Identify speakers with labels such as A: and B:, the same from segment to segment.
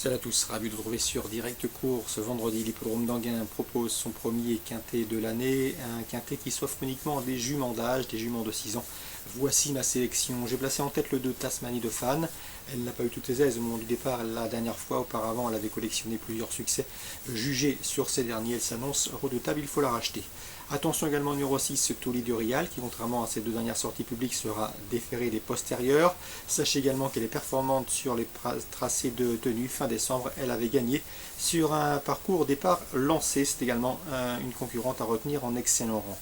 A: Salut à tous, ravi de vous retrouver sur Direct Course. Vendredi, l'hippodrome d'Anguin propose son premier quintet de l'année, un quintet qui s'offre uniquement des juments d'âge, des juments de 6 ans. Voici ma sélection. J'ai placé en tête le 2 Tasmanie de Fan. Elle n'a pas eu toutes les aises au moment du départ. La dernière fois, auparavant, elle avait collectionné plusieurs succès. Jugée sur ces derniers, elle s'annonce redoutable, il faut la racheter. Attention également au numéro 6, Toli de Rial, qui contrairement à ses deux dernières sorties publiques sera déféré des postérieurs. Sachez également qu'elle est performante sur les tracés de tenue. Fin décembre, elle avait gagné sur un parcours départ lancé. C'est également une concurrente à retenir en excellent rang.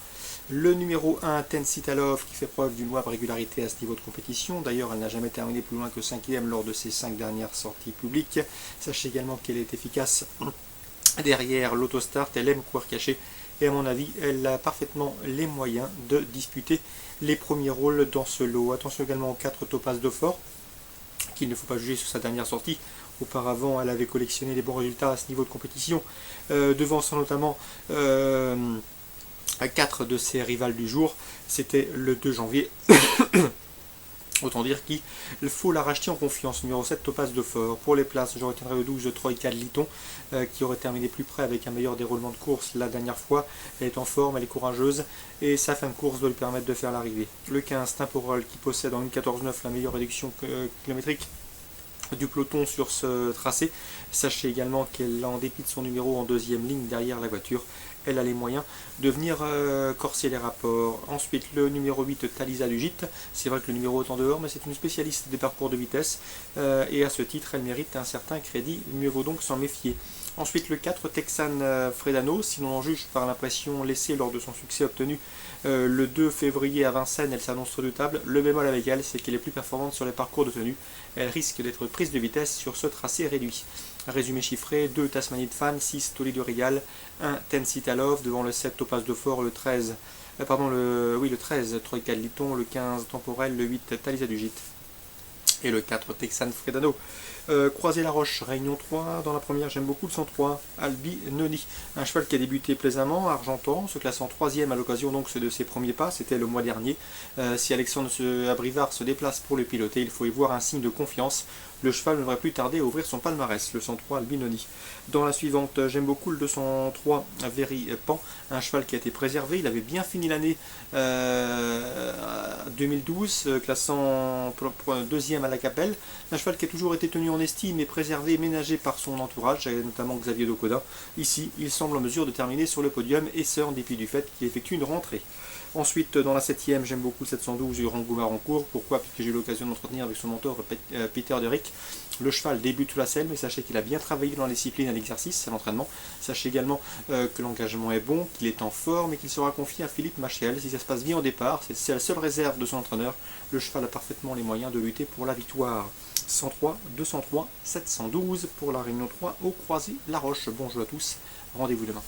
A: Le numéro 1, Tensitalov, qui fait preuve d'une loi de régularité à ce niveau de compétition. D'ailleurs, elle n'a jamais terminé plus loin que 5e lors de ses 5 dernières sorties publiques. Sachez également qu'elle est efficace derrière l'autostart. Elle aime courir caché. Et à mon avis, elle a parfaitement les moyens de disputer les premiers rôles dans ce lot. Attention également aux 4 Topaz de Fort, qu'il ne faut pas juger sur sa dernière sortie. Auparavant, elle avait collectionné des bons résultats à ce niveau de compétition, devançant notamment 4 de ses rivales du jour. C'était le 2 janvier. Autant dire qu'il faut la racheter en confiance. Numéro 7, Topaz de Fort. Pour les places, je retiendrai le 12, Troïka de Liton, qui aurait terminé plus près avec un meilleur déroulement de course la dernière fois. Elle est en forme, elle est courageuse, et sa fin de course doit lui permettre de faire l'arrivée. Le 15, Temporal, qui possède en 1,14,9 la meilleure réduction kilométrique du peloton sur ce tracé. Sachez également qu'elle, en dépit de son numéro en deuxième ligne derrière la voiture, elle a les moyens de venir corser les rapports. Ensuite, le numéro 8, Talisa du Gite. C'est vrai que le numéro est en dehors, mais c'est une spécialiste des parcours de vitesse. Et à ce titre, elle mérite un certain crédit. Mieux vaut donc s'en méfier. Ensuite, le 4, Texan Fredano. Si l'on en juge par l'impression laissée lors de son succès obtenu le 2 février à Vincennes, elle s'annonce redoutable. Le bémol avec elle, c'est qu'elle est plus performante sur les parcours de tenue. Elle risque d'être prise de vitesse sur ce tracé réduit. Résumé chiffré, 2 Tasmanie de Fan, 6 Toli de Rial, 1 Tensitalov, devant le 7 Topaz de Fort, le 13, le 13 Troïka de Liton, le 15 Temporel, le 8 Talisa du Gite et le 4 Texan Fredano. Croiser la Roche, Réunion 3, dans la première j'aime beaucoup le 103, Albi Noni, un cheval qui a débuté plaisamment, argentant, se classant 3e à l'occasion donc de ses premiers pas, c'était le mois dernier. Si Alexandre Abrivard se déplace pour le piloter, il faut y voir un signe de confiance. Le cheval ne devrait plus tarder à ouvrir son palmarès, le 103 Albinoni. Dans la suivante, j'aime beaucoup le 203 Very Pan, un cheval qui a été préservé. Il avait bien fini l'année 2012, classant deuxième à la Capelle. Un cheval qui a toujours été tenu en estime et préservé et ménagé par son entourage, notamment Xavier Docoda. Ici, il semble en mesure de terminer sur le podium, et ce en dépit du fait qu'il effectue une rentrée. Ensuite, dans la 7e, j'aime beaucoup le 712 Rangoumar en cours. Pourquoi? Puisque j'ai eu l'occasion d'entretenir avec son mentor Peter Derick. Le cheval débute sous la selle, mais sachez qu'il a bien travaillé dans la discipline à l'exercice, à l'entraînement. Sachez également que l'engagement est bon, qu'il est en forme et qu'il sera confié à Philippe Machiel. Si ça se passe bien au départ, c'est la seule réserve de son entraîneur. Le cheval a parfaitement les moyens de lutter pour la victoire. 103, 203, 712 pour la Réunion 3 au Croisé La Roche. Bonjour à tous, rendez-vous demain.